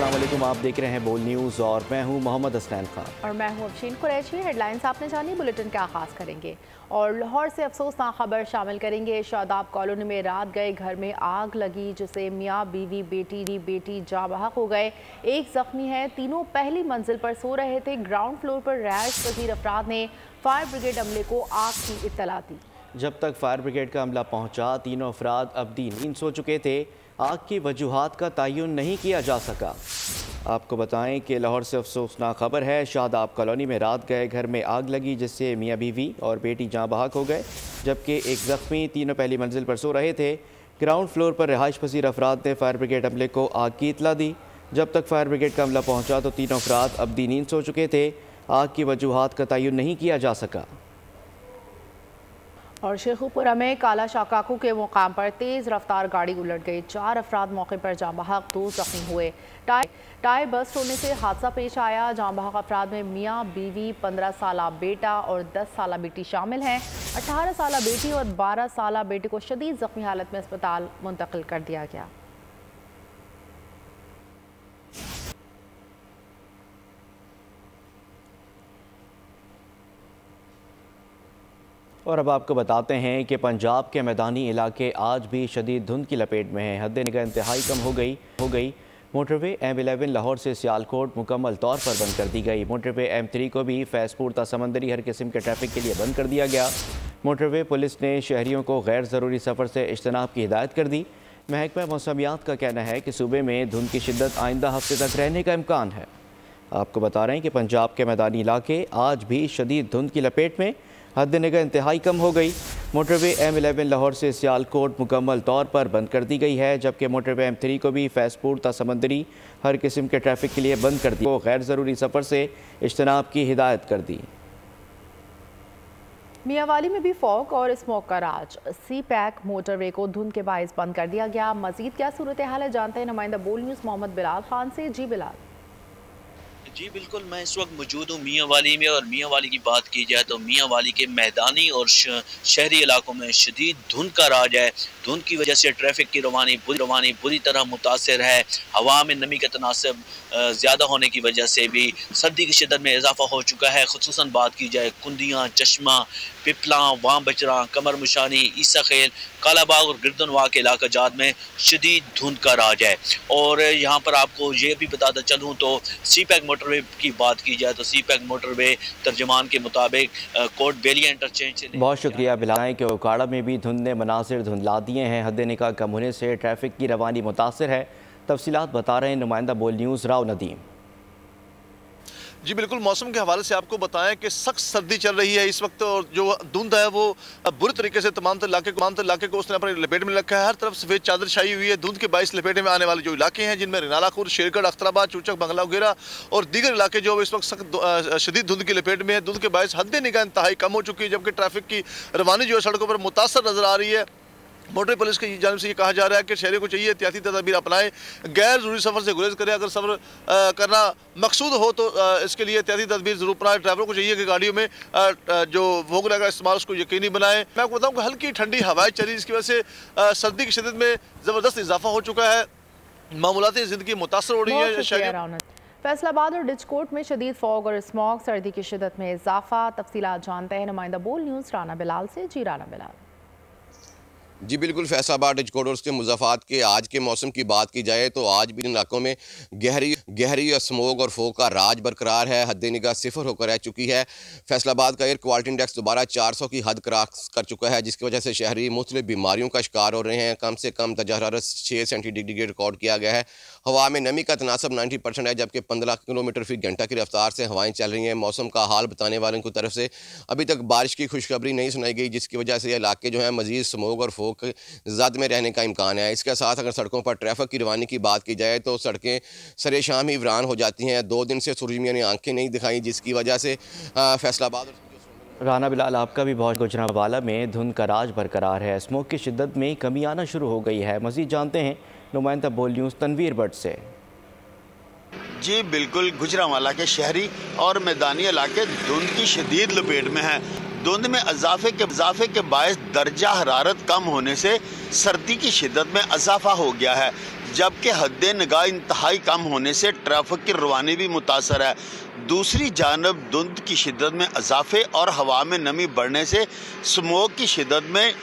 अस्सलाम वालेकुम, आप देख रहे हैं बोल न्यूज़ और मैं हूं मोहम्मद हसनैन खान और मैं हूं अफशीन कुरैशी। हेडलाइंस आपने जानी, बुलेटिन का आगाज़ करेंगे और लाहौर से अफसोसनाक खबर शामिल करेंगे। शादाब कॉलोनी में रात गए घर में आग लगी जिससे मियाँ बीवी बेटी जाँ बहक हो गए। एक जख्मी है। तीनों पहली मंजिल पर सो रहे थे। ग्राउंड फ्लोर पर रैश पजीर अफराद ने फायर ब्रिगेड अमले को आग की इत्तला दी। जब तक फायर ब्रिगेड का अमला पहुंचा, तीनों अफराद अबदी नींद सो चुके थे। आग की वजूहात का तयन नहीं किया जा सका। आपको बताएं कि लाहौर से अफसोसनाक खबर है। शादाब कॉलोनी में रात गए घर में आग लगी जिससे मियाँ बीवी और बेटी जाँ बहक हो गए, जबकि एक ज़ख्मी। तीनों पहली मंजिल पर सो रहे थे। ग्राउंड फ्लोर पर रिहाइश पसीर अफराद ने फायर ब्रिगेड अमले को आग की इतला दी। जब तक फायर ब्रिगेड का अमला पहुँचा तो तीनों अफराद अबदी नींद सो चुके थे। आग की वजूहात का तयन नहीं किया जा सका। और शेखुपुरा में काला शाकाकू के मुकाम पर तेज़ रफ्तार गाड़ी उलट गई। 4 अफराद मौके पर जाँ बहक, 2 जख्मी हुए। टायर बस्ट होने से हादसा पेश आया। जाँ बहक अफराद में मियाँ बीवी, 15 साला बेटा और 10 साला बेटी शामिल हैं। 18 साला बेटी और 12 साला बेटे को शदीद जख्मी हालत में अस्पताल मुंतकिल कर दिया गया। और अब आपको बताते हैं कि पंजाब के मैदानी इलाके आज भी शदीद धुंध की लपेट में हैं। हद निगाह इंतहाई कम हो गई। मोटरवे M11 लाहौर से सियालकोट मुकम्मल तौर पर बंद कर दी गई। मोटरवे M3 को भी फैसपुर ता समंदरी हर किस्म के ट्रैफिक के लिए बंद कर दिया गया। मोटरवे पुलिस ने शहरियों को गैर ज़रूरी सफ़र से इज्तनाब की हिदायत कर दी। महकमा मौसमियात का कहना है कि सूबे में धुंध की शिद्दत आइंदा हफ्ते तक रहने का इम्कान है। आपको बता रहे हैं कि पंजाब के मैदानी इलाके आज भी शदीद धुंध की लपेट में। हद निगाह इंतहाई कम हो गई। मोटरवे M11 लाहौर से सियालकोट मुकम्मल तौर पर बंद कर दी गई है, जबकि मोटरवे M3 को भी फैसपुर ता समंदरी हर किस्म के ट्रैफिक के लिए बंद कर दी। वो गैर ज़रूरी सफ़र से इज्तनाब की हिदायत कर दी। मियांवाली में भी फॉग और स्मोक का राज। CPAC मोटरवे को धुंध के बायस बंद कर दिया गया। मजीद क्या सूरत हाल है, जानते हैं नुमाइंदा बोल न्यूज़ मोहम्मद बिलाल खान से। जी बिलाल। जी बिल्कुल, मैं इस वक्त मौजूद हूँ मियांवाली में। और मियांवाली की बात की जाए तो मियांवाली के मैदानी और शहरी इलाकों में शदीद धुंध का राज है। धुंध की वजह से ट्रैफिक की रवानी बुरी तरह मुतासर है। हवा में नमी का तनासब ज़्यादा होने की वजह से भी सर्दी की शिद्दत में इजाफा हो चुका है। खुसूसन बात की जाए कुंदियाँ, चश्मा, पिपला, वाम बचरा, कमर मुशानी, ईसा खेल, कालाबाग और गिरदनवा के इलाका जात में शदीद धुंध का राज है। और यहाँ पर आपको ये भी बताता चलूँ तो CPAC मोटरवे की बात की जाए तो CPAC मोटरवे तर्जमान के मुताबिक कोट बेलिया इंटरचेंज से। बहुत शुक्रिया बिलाल के उकाड़ा में भी धुंध ने मनासिर धुंधला दिए हैं। हद निगाह कम होने से ट्रैफिक की रवानी मुतासर है। तफसीलात बता रहे हैं नुमाइंदा बोल न्यूज़ राव नदीम। जी बिल्कुल, मौसम के हवाले से आपको बताएं कि सख्त सर्दी चल रही है इस वक्त और जो धुंध है वो बुरी तरीके से तमाम इलाके को उसने अपने लपेट में रखा है। हर तरफ सफ़ेद चादर छाई हुई है। धुंध के बायस लपेटे में आने वाले जो इलाके हैं जिनमें रिनालाखुर, शेरगढ़, अख्तराबाद, चूचक, बंगला वगैरह और दीगर इलाके जो इस वक्त सख्त शदीद धुंध की लपेट में है। धुंध के बायस हद निगाह इंतहाई कम हो चुकी है, जबकि ट्रैफिक की रवानी जो है सड़कों पर मुतासर नजर आ रही है। मोटर पुलिस की जानिब से ये कहा जा रहा है कि शहरियों को चाहिए एहतियाती तदाबीर अपनाएं, गैर जरूरी सफ़र से गुरेज करें। अगर सफ़र करना मकसूद हो तो इसके लिए एहतियाती तदबीर जरूर अपनाएं। ड्राइवरों को चाहिए कि गाड़ियों में जो वोगरा का इस्तेमाल उसको यकीनी बनाएं। मैं आपको बताऊँ कि हल्की ठंडी हवाएं चली, जिसकी वजह से सर्दी की शिद्दत में ज़बरदस्त इजाफा हो चुका है। मामूलाती ज़िंदगी मुतासर हो रही है। फैसलाबाद और डिचकोट में शदीद फॉग और स्मॉग, सर्दी की शिद्दत में इजाफा। तफसीलात जानते हैं नुमाइंदा बोल न्यूज़ राना बिलाल से। जी राना बिलाल। जी बिल्कुल, फैसलाबाद, डिचकोट और उसके मुज़ाफ़ात के आज के मौसम की बात की जाए तो आज भी इन इलाकों में गहरी स्मोग और फोग का राज बरकरार है। हद निगाह 0 होकर रह चुकी है। फैसलाबाद का एयर क्वालिटी इंडेक्स दोबारा 400 की हद क्रॉस कर चुका है, जिसकी वजह से शहरी मुख्तलिफ बीमारियों का शिकार हो रहे हैं। कम से कम दर्जा हरारत 6 सेंटीग्रेड रिकॉर्ड किया गया है। हवा में नमी का तनासब 90% है, जबकि 15 किलोमीटर फी घंटा की रफ्तार से हवाएं चल रही हैं। मौसम का हाल बताने वालों की तरफ से अभी तक बारिश की खुशखबरी नहीं सुनाई गई, जिसकी वजह से ये इलाके जो हैं मज़ीद स्मोग और फोग ज़द में रहने का इम्कान है। इसके साथ अगर सड़कों पर ट्रैफिक की रवानी की बात की जाए तो सड़कें सरे शाम ही वीरान हो जाती हैं। 2 दिन से सूरज मियां ने आंखें नहीं दिखाई, जिसकी वजह से फैसलाबाद राना बिलाल आपका भी बहुत। गुजरांवाला में धुंध का राज बरकरार है। स्मोक की शिद्दत में कमी आना शुरू हो गई है। मज़ीद जानते हैं नुमाइंदा बोल न्यूज़ तनवीर भट्ट से। जी बिल्कुल, गुजरांवाला के शहरी और मैदानी इलाके धुंध की शदीद लपेट में हैं। धुंध में इजाफे के बायस दर्जा हरारत कम होने से सर्दी की शिद्दत में इजाफा हो गया है। जबकि हद निगाह इंतहाई कम होने से ट्रैफिक की रवानी भी मुतासर है। दूसरी जानब धुंध की शिद्दत में इजाफे और हवा में नमी बढ़ने से स्मोक की शिद्दत में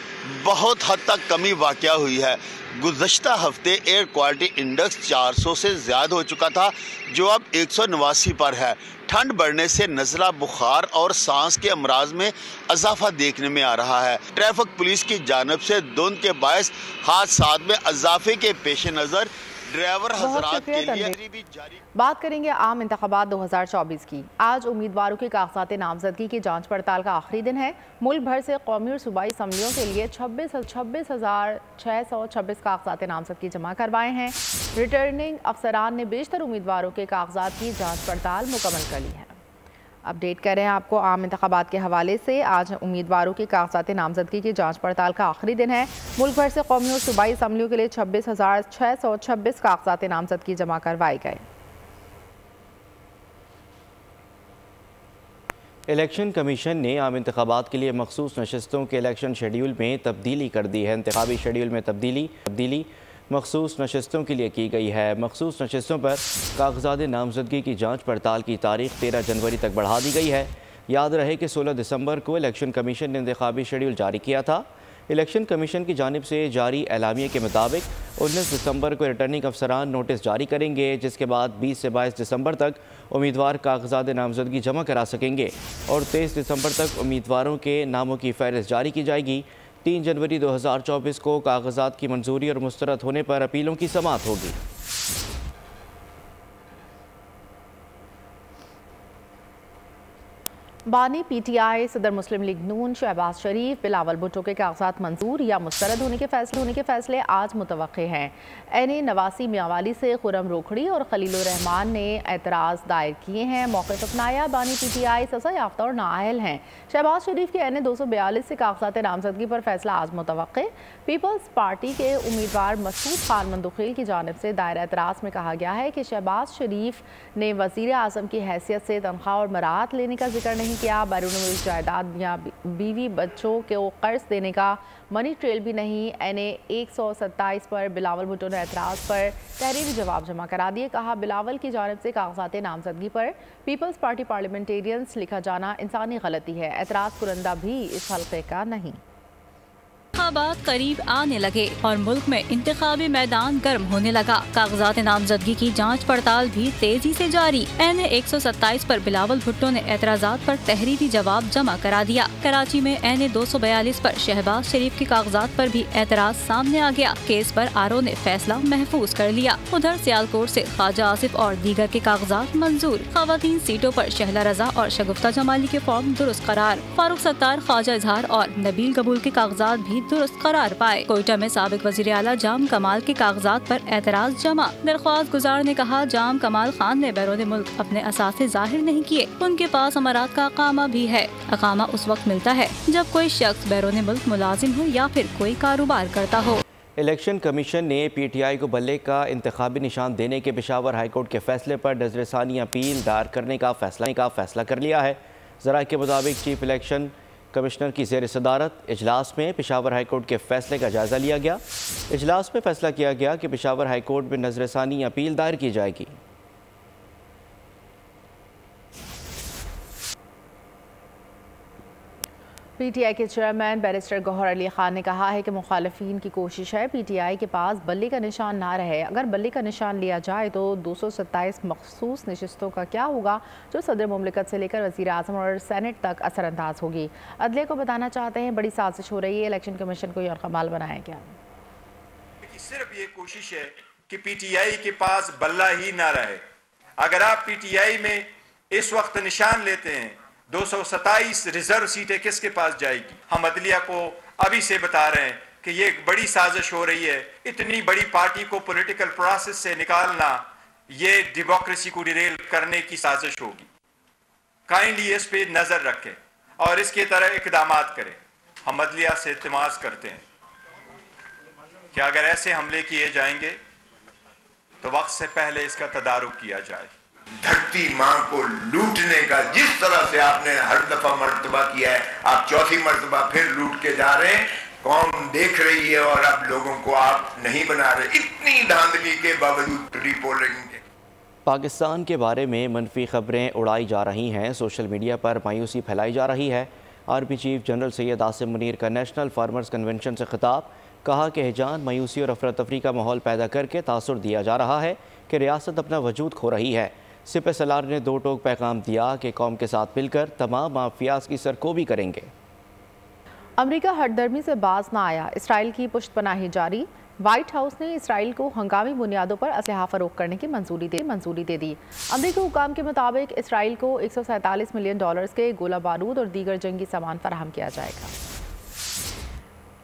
बहुत हद तक कमी वाक़या हुई है। गुज़श्ता हफ्ते एयर क्वालिटी इंडेक्स 400 से ज़्यादा हो चुका था, जो अब 189 पर है। ठंड बढ़ने से नज़ला, बुखार और सांस के अमराज में इजाफा देखने में आ रहा है। ट्रैफिक पुलिस की जानिब से धुंध के बायस हादसात में इजाफे के पेश नज़र ड्राइवर हज़रात के लिए भी जारी। बात करेंगे आम इंतखाबात 2024 की। आज उम्मीदवारों के कागजात नामजदगी की जांच पड़ताल का आखिरी दिन है। मुल्क भर से कौमी और सूबाई असम्बलियों के लिए 26,626 कागजात नामजदगी जमा करवाए हैं। रिटर्निंग अफसरान ने बेशतर उम्मीदवारों के कागजात की जाँच पड़ताल मुकम्मल कर ली है। अपडेट करें आपको आम इंतखाबात के हवाले से। आज उम्मीदवारों के कागजात नामजदगी की जांच पड़ताल का आखिरी दिन है। मुल्क भर से कौमी और सूबाई असम्बलियों के लिए 26,626 कागजात नामजदगी जमा करवाए गए। इलेक्शन कमीशन ने आम इंतखाबात के लिए मखसूस नशस्तों के इलेक्शन शेड्यूल में तब्दीली कर दी है। इंतखाबी शेड्यूल में तब्दीली मखसूस नशस्तों के लिए की गई है। मखसूस नशस्तों पर कागजात नामजदगी की जांच पड़ताल की तारीख 13 जनवरी तक बढ़ा दी गई है। याद रहे कि 16 दिसंबर को इलेक्शन कमीशन ने इंतखाबी शेड्यूल जारी किया था। इलेक्शन कमीशन की जानिब से जारी एलामिया के मुताबिक 19 दिसंबर को रिटर्निंग अफसरान नोटिस जारी करेंगे, जिसके बाद 20 से 22 दिसंबर तक उम्मीदवार कागजात नामजदगी जमा करा सकेंगे और 23 दिसंबर तक उम्मीदवारों के नामों की फहरिस्त जारी की जाएगी। 3 जनवरी 2024 को कागजात की मंजूरी और मुस्तरद होने पर अपीलों की समाअत होगी। बानी PTI सदर मुस्लिम लीग नून शहबाज शरीफ बिलावल भुट्टो के कागजात मंजूर या मुस्तरद होने के फैसले आज मुतवक्के हैं। NA नवासी मियावाली से खुरम रोखड़ी और खलीलुर रहमान ने एतराज़ दायर किए हैं। मौक़िफ़ अपनाया। बानी PTI सज़ा याफ्ता और नाअहल हैं। शहबाज शरीफ के NA 242 से कागजात नामजदगी पर फैसला आज मुतवक्के। पीपल्स पार्टी के उम्मीदवार मसूद खान मंदुखिल की जानिब से दायर एतराज़ में कहा गया है कि शहबाज शरीफ ने वज़ीर आज़म की हैसियत से तनख्वाह और मराहत लेने का जिक्र नहीं किया। बैरून मुल्क जायदाद, मियाँ बीवी, बच्चों को कर्ज देने का मनी ट्रेल भी नहीं। NA 127 पर बिलावल भुट्टो ने एतराज़ पर तहरीरी जवाब जमा करा दिए। कहा, बिलावल की जानिब से कागजात नामजदगी पर पीपल्स पार्टी पार्लियामेंटेरियंस लिखा जाना इंसानी गलती है। एतराज़ कुरंदा भी इस हल्के का नहीं। इंतखाबात करीब आने लगे और मुल्क में इंतखाबी मैदान गर्म होने लगा। कागजात नामजदगी की जांच पड़ताल भी तेजी से जारी। NA 127 पर बिलावल भुट्टो ने एतराज़ात पर तहरीरी जवाब जमा करा दिया। कराची में NA 242 पर शहबाज शरीफ के कागजात पर भी एतराज सामने आ गया। केस पर RO ने फैसला महफूज कर लिया। उधर सियालकोट से ख्वाजा आसिफ और दीगर के कागजात मंजूर। खवातीन सीटों पर शहला रजा और शगुफ्ता जमाली के फॉर्म दुरुस्त करार। फारूक सत्तार, ख्वाजा इजहार और नबील कबूल के कागजात भी दुरुस्त करार पाए। कोयटा में साबिक वजीर आला जाम कमाल के कागजात पर एतराज जमा। दरख्वास्त गुजार ने कहा, जाम कमाल खान ने बैरून मुल्क अपने असासे जाहिर नहीं किए। उनके पास अमारात का अकामा भी है। अकामा उस वक्त मिलता है जब कोई शख्स बैरून मुल्क मुलाजिम हो या फिर कोई कारोबार करता हो। इलेक्शन कमीशन ने PTI को बल्ले का इंतखाबी निशान देने के पेशावर हाईकोर्ट के फैसले पर नजरसानी अपील दायर करने का फैसला कर लिया है। ज़राए के मुताबिक चीफ इलेक्शन कमिश्नर की ज़ेर सदारत इजलास में पेशावर हाईकोर्ट के फैसले का जायज़ा लिया गया। इजलास में फैसला किया गया कि पेशावर हाईकोर्ट में नजरसानी अपील दायर की जाएगी। PTI के चेयरमैन बैरिस्टर गौहर अली खान ने कहा है कि मुखालिफिन की कोशिश है PTI के पास बल्ले का निशान ना रहे। अगर बल्ले का निशान लिया जाए तो 227 मखसूस नशिस्तों का क्या होगा, जो सदर मुमलिकत से लेकर वज़ीर आज़म और सेनेट तक असरअंदाज होगी। अदलिया को बताना चाहते हैं बड़ी साजिश हो रही है, इलेक्शन कमीशन को यरकमाल बनाया गया। सिर्फ ये कोशिश है कि PTI के पास बल्ला ही ना रहे। अगर आप PTI में इस वक्त निशान लेते हैं 227 रिजर्व सीटें किसके पास जाएगी? हम अदलिया को अभी से बता रहे हैं कि ये एक बड़ी साजिश हो रही है। इतनी बड़ी पार्टी को पॉलिटिकल प्रोसेस से निकालना, ये डेमोक्रेसी को डिरेल करने की साजिश होगी। काइंडली इस पे नजर रखें और इसके तरह इकदामात करें। हम अदलिया से इल्तिमास करते हैं कि अगर ऐसे हमले किए जाएंगे तो वक्त से पहले इसका तदारुक किया जाए। धरती माँ को लूटने का जिस तरह से आपने हर दफा मर्तबा किया है, आप चौथी मर्तबा फिर लूट के जा रहे हैं। कौम देख रही है और अब लोगों को आप नहीं बना रहे, इतनी धांधली के बावजूद रिपोलिंग के। पाकिस्तान के बारे में मनफी खबरें उड़ाई जा रही हैं, सोशल मीडिया पर मायूसी फैलाई जा रही है। Army chief general Syed Asim Munir का नेशनल फार्मर्स कन्वेंशन से खिताब, कहा कि हिजान, मायूसी और अफरा तफरी का माहौल पैदा करके तासुर दिया जा रहा है कि रियासत अपना वजूद खो रही है। सिपह सलार ने दो टोक पैगाम दिया कि कौम के साथ मिलकर तमाम माफियाज की सरकोबी करेंगे। अमरीका हटदर्मी से बाज ना आया, इसराइल की पुष्टपनाही जारी। व्हाइट हाउस ने इसराइल को हंगामी बुनियादों पर असलहा फरोख्त करने की मंजूरी दे दी। अमरीकी हुकाम के मुताबिक इसराइल को $147 मिलियन के गोला बारूद और दीगर जंगी सामान फराहम किया जाएगा।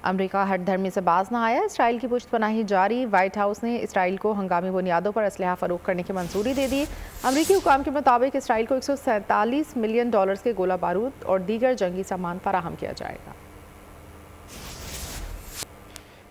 अमरीका हटधर्मी से बाज ना आया, इसराइल की पुष्टपनाही जारी। व्हाइट हाउस ने इसराइल को हंगामी बुनियादों पर असलहा फरोख्त करने की मंजूरी दे दी। अमरीकी हुकाम के मुताबिक इसराइल को $147 मिलियन के गोला बारूद और दीगर जंगी सामान फराहम किया जाएगा।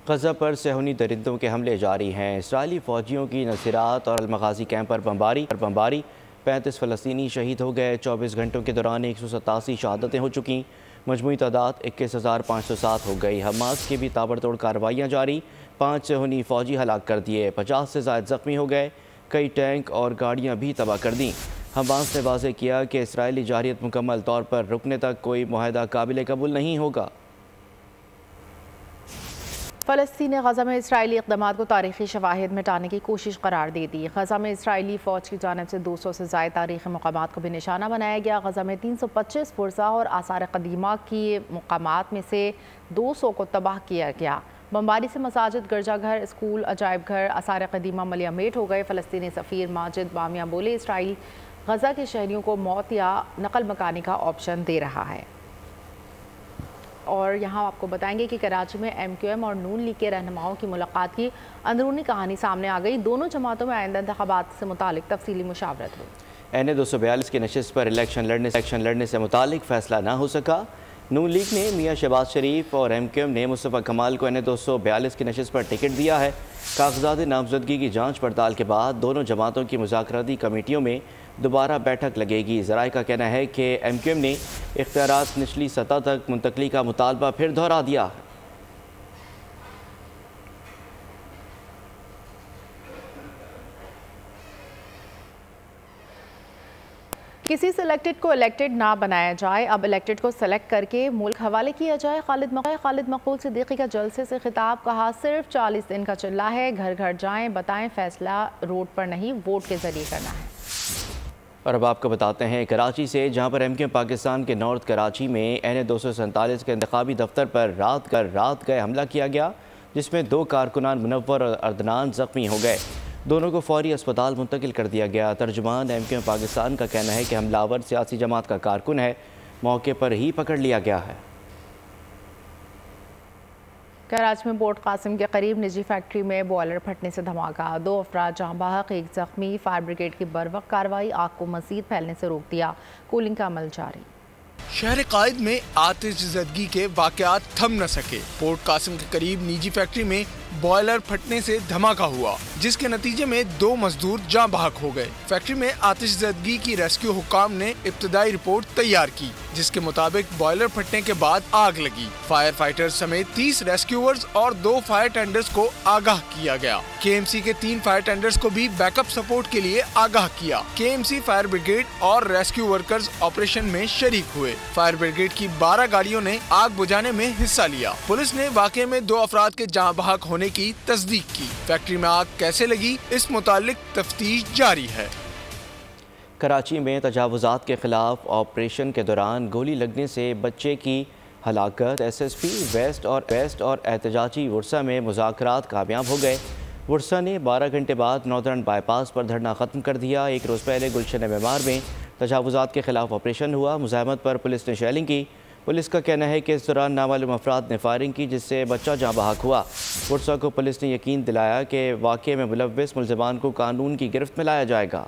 गज़ा पर सहूनी दरिंदों के हमले जारी हैं। इसराइली फ़ौजियों की नसीरात और अलमगाज़ी कैंप पर बमबारी 35 फ़लस्तीनी शहीद हो गए। 24 घंटों के दौरान 187 शहादतें हो चुकी। मजमूई तादाद 21,507 हो गई। हमास की भी ताबड़तोड़ कार्रवाइयाँ जारी, 5 सहूनी फ़ौजी हलाक कर दिए, 50 से ज़ायद ज़ख्मी हो गए। कई टैंक और गाड़ियाँ भी तबाह कर दी। हमास ने वाज़ेह किया कि इसराइली जारियत मुकम्मल तौर पर रुकने तक कोई मुआहदा काबिल कबूल नहीं होगा। फ़लस्तीन ने गज़ा में इसराइली इक़दामात को तारीख़ी शवाहिद मिटाने की कोशिश करार दे दी। गज़ा में इसराइली फ़ौज की जानिब से 200 से ज़ायद तारीख़ी मकामात को भी निशाना बनाया गया। गज़ा में 325 पुरसा और आसार क़दीमा की मकामात में से 200 को तबाह किया गया। बमबारी से मसाजिद, गिरजाघर, स्कूल, अजायब घर, आसार क़दीमा मलियामेट हो गए। फ़लस्तीनी सफ़ीर माजिद बामिया बोले, इसराइल गज़ा के शहरियों को मौत या नकल मकानी का ऑप्शन दे रहा है। और यहाँ आपको बताएंगे कि कराची में MQM और नून लीग के रहनुमाओं की मुलाकात की अंदरूनी कहानी सामने आ गई। दोनों जमातों में आइंदा इंतखाबात से मुतालिक तफसीली मुशावरत हुई। NA 242 की नशिस्त पर इलेक्शन लड़ने से मुतालिक फैसला ना हो सका। नून लीग ने मियाँ शहबाज शरीफ और MQM ने मुस्तफ़ा कमाल को NA 242 की नशिस्त पर टिकट दिया है। कागजात नामजदगी की जाँच पड़ताल के बाद दोनों जमातों की मुज़ाकराती कमेटियों में दोबारा बैठक लगेगी। ज़राए का कहना है कि MQM ने इख्तियारात निचली सतह तक मुंतकली का मुतालबा फिर दोहरा दिया। किसी सिलेक्टेड को इलेक्टेड ना बनाया जाए, अब इलेक्टेड को सेलेक्ट करके मुल्क हवाले किया जाए। खालिद मकबूल सिद्दीकी का जलसे से खिताब, कहा सिर्फ 40 दिन का चिल्ला है, घर घर जाएं, बताएं फैसला रोड पर नहीं वोट के जरिए करना है। और अब आपको बताते हैं कराची से, जहां पर MQM पाकिस्तान के नॉर्थ कराची में NA 247 के इंतखाबी दफ्तर पर रात गए हमला किया गया, जिसमें 2 कारकुनान मुनव्वर और अदनान ज़ख्मी हो गए। दोनों को फौरी अस्पताल मुंतकिल कर दिया गया। तर्जुमान MQM पाकिस्तान का कहना है कि हमलावर सियासी जमात का कारकुन है, मौके पर ही पकड़ लिया गया है। कराची में पोर्ट कासिम के करीब निजी फैक्ट्री में बॉयलर फटने से धमाका, 2 अफराद जहां बहक, 1 जख्मी। फायर ब्रिगेड की बरवक्त कार्रवाई आग को मजीद फैलने से रोक दिया। कूलिंग का अमल जारी। शहर कायद में आतिशज़दगी के वाक़यात थम न सके। पोर्ट कासिम के करीब निजी फैक्ट्री में बॉयलर फटने से धमाका हुआ, जिसके नतीजे में 2 मजदूर जाँ बहक हो गए। फैक्ट्री में आतिशज़दगी की रेस्क्यू हुकाम ने इब्तदाई रिपोर्ट तैयार की, जिसके मुताबिक बॉयलर फटने के बाद आग लगी। फायर फाइटर्स समेत 30 रेस्क्यूअर्स और 2 फायर टेंडर्स को आगाह किया गया। KMC के 3 फायर टेंडर्स को भी बैकअप सपोर्ट के लिए आगाह किया। KMC फायर ब्रिगेड और रेस्क्यू वर्कर्स ऑपरेशन में शरीक हुए। फायर ब्रिगेड की 12 गाड़ियों ने आग बुझाने में हिस्सा लिया। पुलिस ने वाक़े में 2 अफराद के जाँ बहक होने की तस्दीक की। फैक्ट्री में आग कैसे लगी, इस मुतालिक तफ्तीश जारी है। कराची में तजावुज़ात के खिलाफ ऑपरेशन के दौरान गोली लगने से बच्चे की हलाकत। SSP वेस्ट और एहतजाजी वर्सा में मुज़ाकरात कामयाब हो गए। वर्सा ने 12 घंटे बाद नॉर्दर्न बाईपास पर धरना ख़त्म कर दिया। 1 रोज़ पहले गुलशन मेमार में तजावुज़ात के खिलाफ ऑपरेशन हुआ। मुज़ाहमत पर पुलिस ने शेलिंग की। पुलिस का कहना है कि इस दौरान नामालूम अफराद ने फायरिंग की, जिससे बच्चा जाँ बहक हुआ। वर्सा को पुलिस ने यकीन दिलाया कि वाक़े में मुलव्विस मुल्ज़िमान को कानून की गिरफ्त में लाया जाएगा।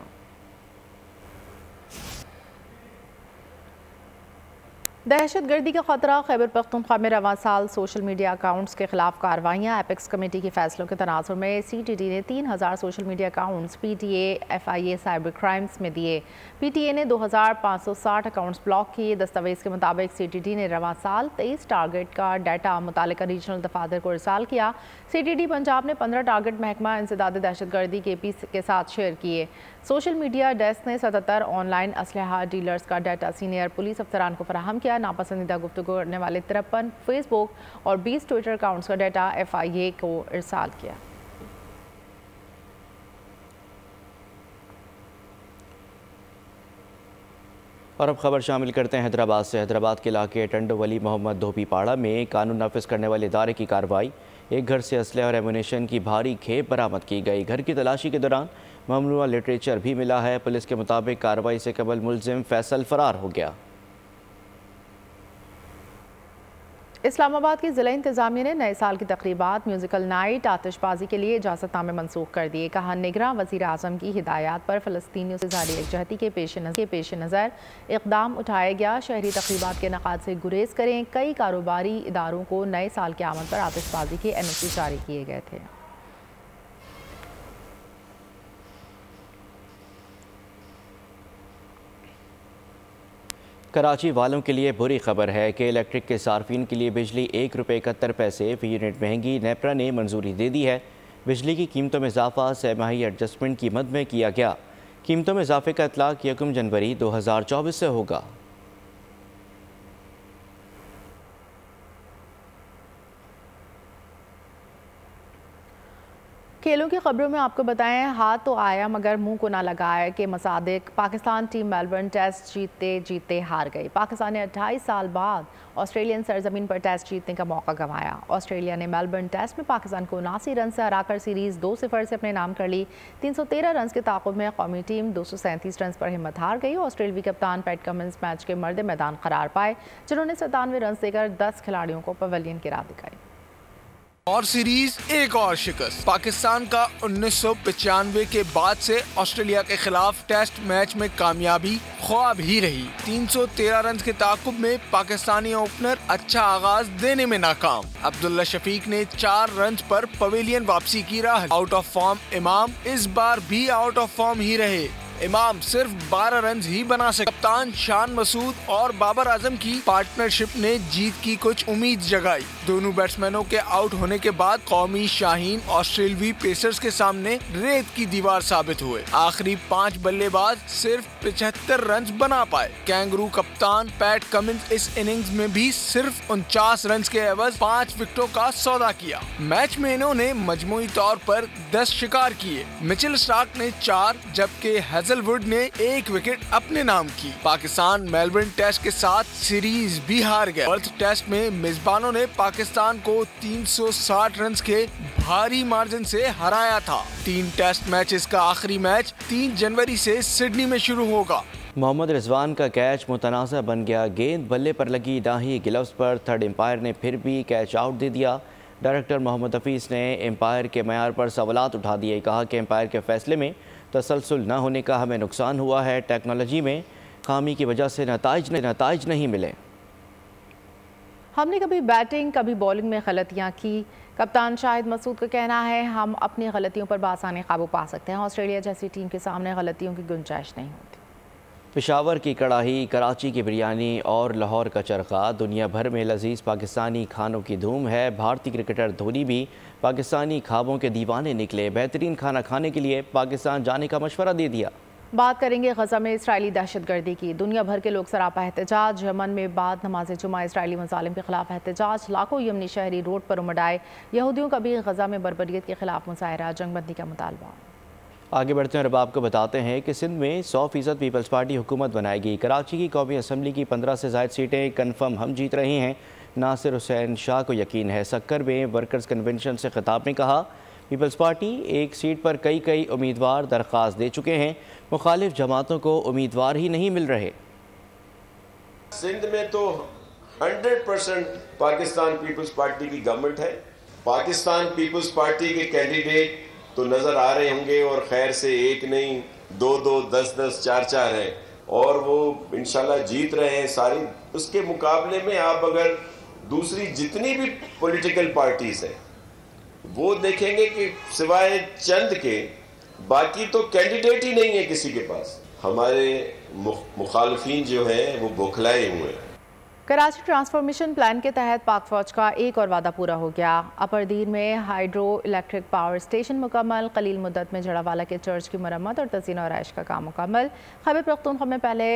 दहशतगर्दी का खतरा। खैबर पख्तूनख्वा में रवां साल सोशल मीडिया अकाउंट्स के खिलाफ कार्रवाइयाँ। एपेक्स कमेटी के फैसलों के तनाजुर में CTD ने 3000 social media accounts PTA FIA cyber crimes में दिए। PTA ने 2560 अकाउंट्स ब्लॉक किए। दस्तावेज के मुताबिक CTD ने रवां साल 23 टारगेट का डाटा मुतालिका रीजनल दफातर को इरसाल किया। CTD पंजाब ने 15 टारगेट महकमा इंसदाद दहशतगर्दी KP के साथ शेयर किए। सोशल मीडिया डेस्क ने 77 ऑनलाइन असलहा डीलर्स का डाटा सीनियर पुलिस अफसरान को फराहम किया। नापसंदीदा गुफ्तगू करने वाले 53 फेसबुक और 20 ट्विटर अकाउंट्स का डाटा FIA को इरसाल किया। और अब खबर शामिल करते हैं हैदराबाद से। हैदराबाद के इलाके टंडोवली मोहम्मद धोबीपाड़ा में कानून नाफिज करने वाले इदारे की कार्रवाई। एक घर से असलहा और एमुनेशन की भारी खेप बरामद की गई। घर की तलाशी के दौरान ममनुआ लिटरेचर भी मिला है। पुलिस के मुताबिक कार्रवाई से कबल मुलजिम फैसल फरार हो गया। इस्लामाबाद की ज़िला इंतज़ामिया ने नए साल की तकरीबात म्यूज़िकल नाइट आतिशबाजी के लिए इजाज़तनामे मनसूख कर दिए। कहा निगरां वज़ीर आज़म की हिदायत पर फ़लस्तीनियों से जारी एकजहती के पेश नज़र इक़दाम उठाया गया। शहरी तकरीबात के इनेकाद से गुरेज करें। कई कारोबारी इदारों को नए साल की आमद पर आतिशबाजी के NOC जारी किए गए थे। कराची वालों के लिए बुरी खबर है कि इलेक्ट्रिक के सार्फिन के लिए बिजली ₹1.71 फ़ी यूनिट महंगी। नेपरा ने मंजूरी दे दी है। बिजली की कीमतों में इजाफा सहमाही एडजस्टमेंट की मद में किया गया। कीमतों में इजाफे का इतलाक 1 जनवरी 2024 से होगा। खेलों की खबरों में आपको बताएं, हाथ तो आया मगर मुंह को ना लगाया कि मसादिक। पाकिस्तान टीम मेलबर्न टेस्ट जीतते जीतते हार गई। पाकिस्तान ने 28 साल बाद ऑस्ट्रेलियन सरजमीन पर टेस्ट जीतने का मौका गंवाया। ऑस्ट्रेलिया ने मेलबर्न टेस्ट में पाकिस्तान को 79 रन से हराकर सीरीज़ 2-0 से अपने नाम कर ली। 313 रन के ताक़ुब में कौमी टीम 237 रन पर हिम्मत हार गई। ऑस्ट्रेलियावी कप्तान पैट कमिंस मैच के मर्द मैदान करार पाए, जिन्होंने 97 रन देकर 10 खिलाड़ियों को पवेलियन की राह दिखाई। और सीरीज एक और शिकस्त। पाकिस्तान का 1995 के बाद से ऑस्ट्रेलिया के खिलाफ टेस्ट मैच में कामयाबी ख्वाब ही रही। 313 रन के ताकुब में पाकिस्तानी ओपनर अच्छा आगाज देने में नाकाम। अब्दुल्ला शफीक ने 4 रन पर पवेलियन वापसी की राह। आउट ऑफ फॉर्म इमाम इस बार भी आउट ऑफ फॉर्म ही रहे। इमाम सिर्फ 12 रन ही बना सके। कप्तान शान मसूद और बाबर आजम की पार्टनरशिप ने जीत की कुछ उम्मीद जगाई। दोनों बैट्समैनों के आउट होने के बाद कौमी शाहीन ऑस्ट्रेलवी पेसर्स के सामने रेत की दीवार साबित हुए। आखिरी 5 बल्लेबाज सिर्फ 75 रन बना पाए। कैंगरू कप्तान पैट कमिंस इस इनिंग्स में भी सिर्फ 49 रन के एवज 5 विकेटों का सौदा किया। मैच में इन्होंने मजमूई तौर पर 10 शिकार किए। मिचेल स्टार्क ने 4 जबकि हेजलवुड ने 1 विकेट अपने नाम की। पाकिस्तान मेलबर्न टेस्ट के साथ सीरीज भी हार गया। पर्थ टेस्ट में मेजबानों ने पाकिस्तान को 360 रन के भारी मार्जिन से हराया था। 3 टेस्ट मैचेस का आखिरी मैच 3 जनवरी से सिडनी में शुरू होगा। मोहम्मद रिजवान का कैच मुतनाज़ा बन गया। गेंद बल्ले पर लगी दाही ग्लव्स पर। थर्ड एम्पायर ने फिर भी कैच आउट दे दिया। डायरेक्टर मोहम्मद हफीज़ ने एम्पायर के मयार पर सवालात उठा दिए। कहा कि एम्पायर के फैसले में तसलसल न होने का हमें नुकसान हुआ है। टेक्नोलॉजी में खामी की वजह से नताइज नहीं मिले। हमने कभी बैटिंग कभी बॉलिंग में गलतियां की। कप्तान शाहिद मसूद का कहना है, हम अपनी गलतियों पर बासानी काबू पा सकते हैं। ऑस्ट्रेलिया जैसी टीम के सामने गलतियों की गुंजाइश नहीं होती। पेशावर की कड़ाही, कराची की बिरयानी और लाहौर का चरखा, दुनिया भर में लजीज पाकिस्तानी खानों की धूम है। भारतीय क्रिकेटर धोनी भी पाकिस्तानी खाबों के दीवाने निकले। बेहतरीन खाना खाने के लिए पाकिस्तान जाने का मशवरा दे दिया। बात करेंगे गजा में इसराइली दहशतगर्दी की। दुनिया भर के लोग सरापा एहतजाज। यमन में बाद नमाज जुमा इसराइली मज़ालिम के खिलाफ एहतजाज। लाखों यमनी शहरी रोड पर उमड़ आए। यहूदियों का भी गजा में बर्बरियत के खिलाफ मुजाहरा, जंगबंदी का मुतालबा। आगे बढ़ते हैं और अब आपको बताते हैं कि सिंध में 100% पीपल्स पार्टी हुकूमत बनाएगी। कराची की कौमी असम्बली की 15 से ज़ायद सीटें कन्फर्म हम जीत रहे हैं। नासिर हुसैन शाह को यकीन है। सक्कर में वर्कर्स कन्वेंशन से खिताब में कहा, पीपल्स पार्टी एक सीट पर कई उम्मीदवार दरख्वास्त दे चुके हैं। मुखालिफ जमातों को उम्मीदवार ही नहीं मिल रहे। सिंध में तो 100% पाकिस्तान पीपल्स पार्टी की गवर्नमेंट है। पाकिस्तान पीपल्स पार्टी के कैंडिडेट तो नज़र आ रहे होंगे और खैर से एक नहीं 2-2, 10-10, 4-4 हैं। और वो इंशाल्लाह जीत रहे हैं सारी। उसके मुकाबले में आप अगर दूसरी जितनी भी पॉलिटिकल पार्टीज हैं वो देखेंगे कि सिवाय चंद के बाकी तो कैंडिडेट ही नहीं है किसी के पास। हमारे मुखालफीन जो हैं वो बौखलाए हुए हैं। कराची ट्रांसफॉर्मेशन प्लान के तहत पाक फौज का एक और वादा पूरा हो गया। अपरदीर में हाइड्रो इलेक्ट्रिक पावर स्टेशन मुकम्मल, कलील मुद्दत में जड़ावाला के चर्च की मरम्मत और तज़ीन और आयश का काम मुकम्मल। खैबर पख्तूनख्वा में पहले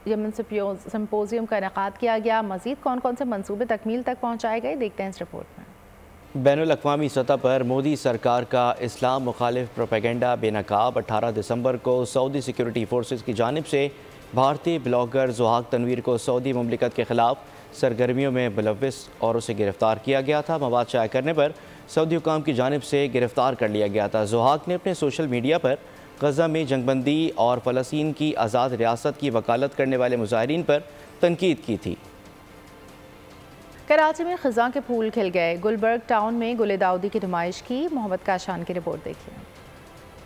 यमन सिम्पोजियम का इनेकाद किया गया। मज़ीद कौन कौन से मनसूबे तकमील तक पहुँचाए गए, देखते हैं इस रिपोर्ट में। बैनुल-अक़वामी सतह पर मोदी सरकार का इस्लाम मुखालिफ प्रोपेगेंडा बेनकाब। 18 दिसंबर को सऊदी सिक्योरिटी फोर्सेस की जानिब से भारतीय ब्लॉगर ज़ुहाक तनवीर को सऊदी मुमलिकत के ख़िलाफ़ सरगर्मियों में मुलव्विस और उसे गिरफ़्तार किया गया था। मवाद शाया करने पर सऊदी हुकाम की जानिब से गिरफ़्तार कर लिया गया था। ज़ुहाक ने अपने सोशल मीडिया पर गज़ा में जंगबंदी और फ़लस्तीन की आज़ाद रियासत की वकालत करने वाले मुज़ाहिरीन पर तनकीद की थी। कराची में ख़ज़ां के फूल खिल गए। गुलबर्ग टाउन में गुले दाऊदी की नुमाइश की। मोहम्मद काशान की रिपोर्ट देखिए।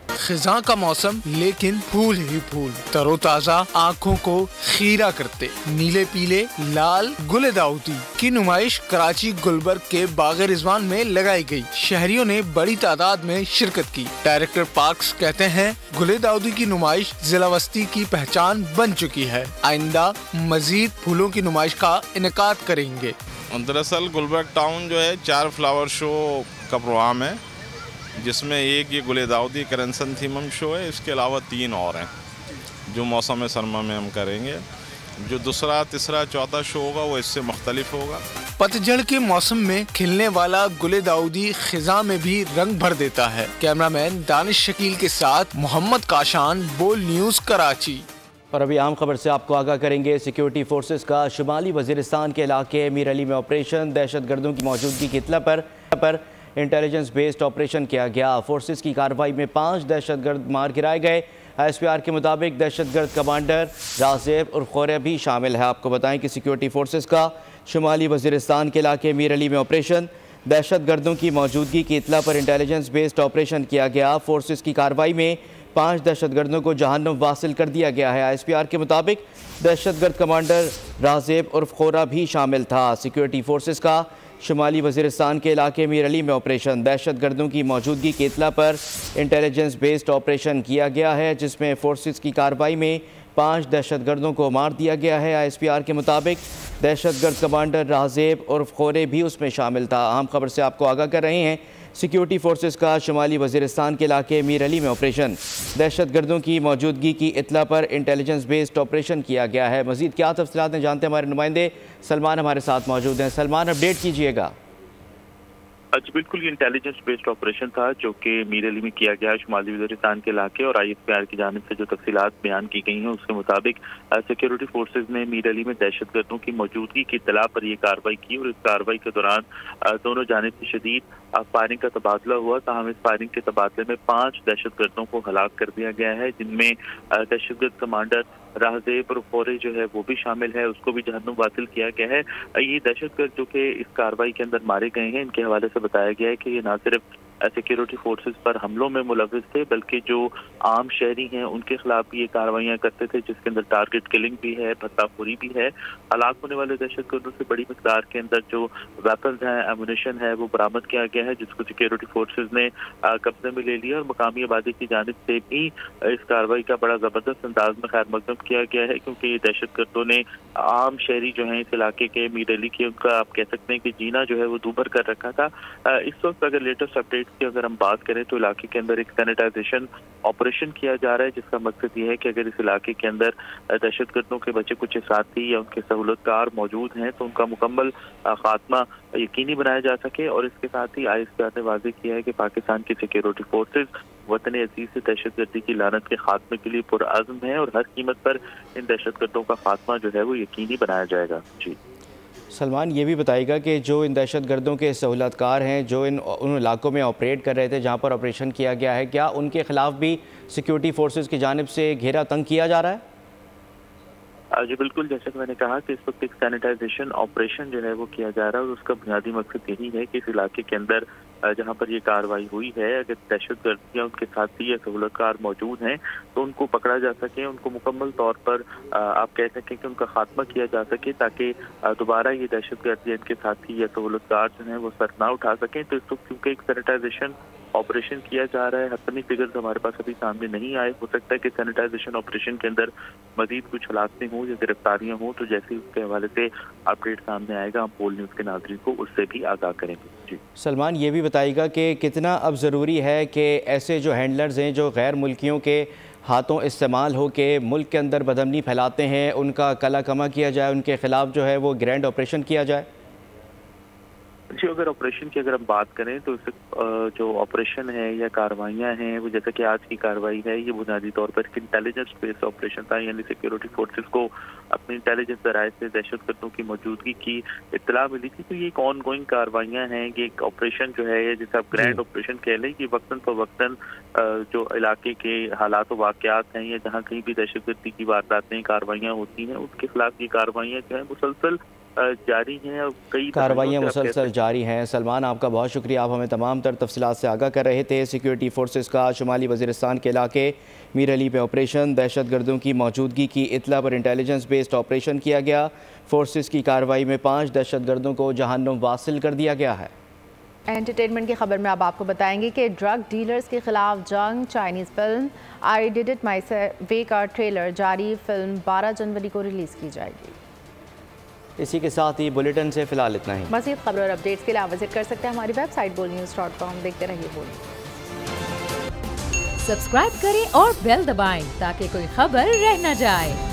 खिज़ां का मौसम लेकिन फूल ही फूल, तरोताज़ा, आँखों को खीरा करते नीले पीले लाल गुले दाऊदी की नुमाइश कराची गुलबर्ग के बाग रिजवान में लगाई गई। शहरियों ने बड़ी तादाद में शिरकत की। डायरेक्टर पार्क्स कहते हैं गुले दाऊदी की नुमाइश जिला वस्ती की पहचान बन चुकी है। आइंदा मजीद फूलों की नुमाइश का इनेकाद करेंगे। दरअसल गुलबर्ग टाउन जो है 4 फ्लावर शो का प्रोग्राम है, जिसमें एक ये गुले दाऊदी करंसन थीमम शो है। इसके अलावा 3 और हैं जो मौसम सरमा में हम करेंगे। जो दूसरा, तीसरा, चौथा शो होगा वो इससे मुख्तलिफ होगा। पतझड़ के मौसम में खिलने वाला गुले दाऊदी खिज़ां में भी रंग भर देता है। कैमरामैन दानिश शकील के साथ मोहम्मद काशान, बोल न्यूज़ कराची। और अभी आम खबर से आपको आगाह करेंगे। सिक्योरिटी फोर्सेस का शुमाली वज़ीरिस्तान के इलाके मीर अली में ऑपरेशन। दहशत गर्दों की मौजूदगी की इत्तला पर इंटेलिजेंस बेस्ड ऑपरेशन किया गया। फोर्सेस की कार्रवाई में 5 दहशतगर्द मार गिराए गए। ISPR के मुताबिक दहशतगर्द कमांडर राज़ेब उर्फ खोरे भी शामिल है। आपको बताएं कि सिक्योरिटी फोर्सेस का शुमाली वज़ीरिस्तान के इलाके मीर अली में ऑपरेशन। दहशतगर्दों की मौजूदगी की इत्तला पर इंटेलिजेंस बेस्ड ऑपरेशन किया गया। फोर्सेस की कार्रवाई में 5 दहशतगर्दों को जहन्नुम वासिल कर दिया गया है। ISPR के मुताबिक दहशतगर्द कमांडर राज़ेब उर्फ खोरा भी शामिल था। सिक्योरिटी फोर्सेस का शुमाली वज़ीरिस्तान के इलाके मीर अली में ऑपरेशन। दहशतगर्दों की मौजूदगी की इत्तला पर इंटेलिजेंस बेस्ड ऑपरेशन किया गया है, जिसमें फोर्सेस की कार्रवाई में 5 दहशतगर्दों को मार दिया गया है। ISPR के मुताबिक दहशतगर्द कमांडर राज़ेब उर्फ खोरे भी उसमें शामिल था। अहम खबर से आपको आगाह कर रहे हैं। सिक्योरिटी फोर्सेस का शुमाली वज़ीरिस्तान के इलाके मीर अली में ऑपरेशन। दहशतगर्दों की मौजूदगी की इत्तला पर इंटेलिजेंस बेस्ड ऑपरेशन किया गया है। मज़ीद क्या तफ़सीलात हैं जानते हैं, हमारे नुमाइंदे सलमान हमारे साथ मौजूद हैं। सलमान, अपडेट कीजिएगा। जी बिल्कुल, ये इंटेलिजेंस बेस्ड ऑपरेशन था जो कि मीर अली में किया गया शुमाली वज़ीरिस्तान के इलाके। और ISPR की जानिब से जो तफसीलात बयान की गई हैं उसके मुताबिक सिक्योरिटी फोर्सेज ने मीर अली में दहशतगर्दों की मौजूदगी की इत्तला पर यह कार्रवाई की और इस कार्रवाई के दौरान दोनों जानिब से शदीद फायरिंग का तबादला हुआ। ताहम इस फायरिंग के तबादले में 5 दहशतगर्दों को हलाक कर दिया गया है, जिनमें दहशतगर्द कमांडर राज़ेब और खोरे जो है वो भी शामिल है, उसको भी जहन्नुम वासिल किया गया है। ये दहशतगर्द जो कि इस कार्रवाई के अंदर मारे गए हैं, इनके हवाले से बताया गया है कि ये ना सिर्फ सिक्योरिटी फोर्सेस पर हमलों में मुलव्विस थे बल्कि जो आम शहरी हैं उनके खिलाफ भी ये कार्रवाइयाँ करते थे, जिसके अंदर टारगेट किलिंग भी है, भत्ताखोरी भी है। हलाक होने वाले दहशतगर्दों से बड़ी मिकदार के अंदर जो वेपन्स हैं, एमुनेशन है, वो बरामद किया गया है, जिसको सिक्योरिटी फोर्सेज ने कब्जे में ले लिया। और मकामी आबादी की जानिब से भी इस कार्रवाई का बड़ा ज़बरदस्त अंदाज में खैर मकदम किया गया है, क्योंकि ये दहशतगर्दों ने आम शहरी जो हैं इस इलाके के मीर अली के, उनका आप कह सकते हैं कि जीना जो है वो दूभर कर रखा था। इस वक्त अगर लेटेस्ट अपडेट की अगर हम बात करें तो इलाके के अंदर एक सैनिटाइजेशन ऑपरेशन किया जा रहा है, जिसका मकसद ये है कि अगर इस इलाके के अंदर दहशतगर्दों के बचे कुछ साथी या उनके सहूलतकार मौजूद हैं तो उनका मुकम्मल खात्मा यकीनी बनाया जा सके। और इसके साथ ही ISPR ने वाज़ेह किया है कि पाकिस्तान की सिक्योरिटी फोर्सेज वतन अजीज से दहशतगर्दी की लानत के खात्मे के लिए पुरअज़्म है और हर कीमत पर इन दहशतगर्दों का खात्मा जो है वो यकीनी बनाया जाएगा। जी सलमान, ये भी बताइएगा कि जो इन दहशतगर्दों के सहूलतकार हैं जो उन इलाकों में ऑपरेट कर रहे थे जहाँ पर ऑपरेशन किया गया है, क्या उनके खिलाफ भी सिक्योरिटी फोर्सेस की जानिब से घेरा तंग किया जा रहा है? जी बिल्कुल, जैसे कि मैंने कहा कि इस वक्त एक सैनिटाइजेशन ऑपरेशन जो है वो किया जा रहा है और उसका बुनियादी मकसद यही है कि इस इलाके के अंदर जहां पर ये कार्रवाई हुई है, अगर दहशतगर्द या उनके साथी या सहूलतकार मौजूद हैं तो उनको पकड़ा जा सके, उनको मुकम्मल तौर पर आप कह सकें कि उनका खात्मा किया जा सके, ताकि दोबारा ये दहशतगर्द या इनके साथी या सहूलतकार जो हैं वो सर ना उठा सकें। तो इस वक्त क्योंकि एक सैनिटाइजेशन ऑपरेशन किया जा रहा है, हतमी फिगर्स हमारे पास अभी सामने नहीं आए, हो सकता है कि सैनिटाइजेशन ऑपरेशन के अंदर मजीद कुछ हलाकतें हों या गिरफ्तारियां हों, तो जैसे ही उसके हवाले से अपडेट सामने आएगा हम पोल न्यूज़ के नाज़रीन को उससे भी आगाह करेंगे। जी सलमान, ये भी बताइएगा कि कितना अब ज़रूरी है कि ऐसे जो हैंडलर्स हैं जो गैर मुल्कियों के हाथों इस्तेमाल हो के मुल्क के अंदर बदअमनी फैलाते हैं, उनका कला कमा किया जाए, उनके खिलाफ जो है वो ग्रैंड ऑपरेशन किया जाए? जी, अगर ऑपरेशन की अगर हम बात करें तो जो ऑपरेशन है या कार्रवाइयाँ हैं वो जैसे कि आज की कार्रवाई है, ये बुनियादी तौर पर एक इंटेलिजेंस बेस्ड ऑपरेशन था, यानी सिक्योरिटी फोर्सेस को अपनी इंटेलिजेंस जराये से दहशतगर्दों की मौजूदगी की इत्तला मिली थी। तो ये एक ऑन गोइंग कार्रवाइयाँ हैं, ये एक ऑपरेशन जो है जैसे आप ग्रैंड ऑपरेशन कह लें, ये वक्तन फवक्तन जो इलाके के हालात व वाक़यात हैं या जहाँ कहीं भी दहशतगर्दी की वारदातें कार्रवाइयाँ होती हैं उसके खिलाफ ये कार्रवाइयाँ जो है मुसलसल जारी हैं और कई कार्रवाइयाँ मुसलसल जारी हैं। सलमान, आपका बहुत शुक्रिया, आप हमें तमाम तर तफसीलात से आगाह कर रहे थे। सिक्योरिटी फोर्सेस का शुमाली वज़ीरिस्तान के इलाके मीर अली पे ऑपरेशन, दहशतगर्दों की मौजूदगी की इत्तला पर इंटेलिजेंस बेस्ड ऑपरेशन किया गया। फोर्सेस की कार्रवाई में 5 दहशतगर्दों को जहन्नुम वासिल कर दिया गया है। एंटरटेनमेंट की खबर में अब आपको बताएंगे कि ड्रग डीलर्स के खिलाफ जंग, Chinese film I did it my way का ट्रेलर जारी, फिल्म 12 जनवरी को रिलीज़ की जाएगी। इसी के साथ ही बुलेटिन से फिलहाल इतना ही। मज़ीद खबर और अपडेट्स के लिए आप विजिट कर सकते हैं हमारी वेबसाइट bolnews.com। देखते रहिए बोल। सब्सक्राइब करें और बेल दबाएं ताकि कोई खबर रह न जाए।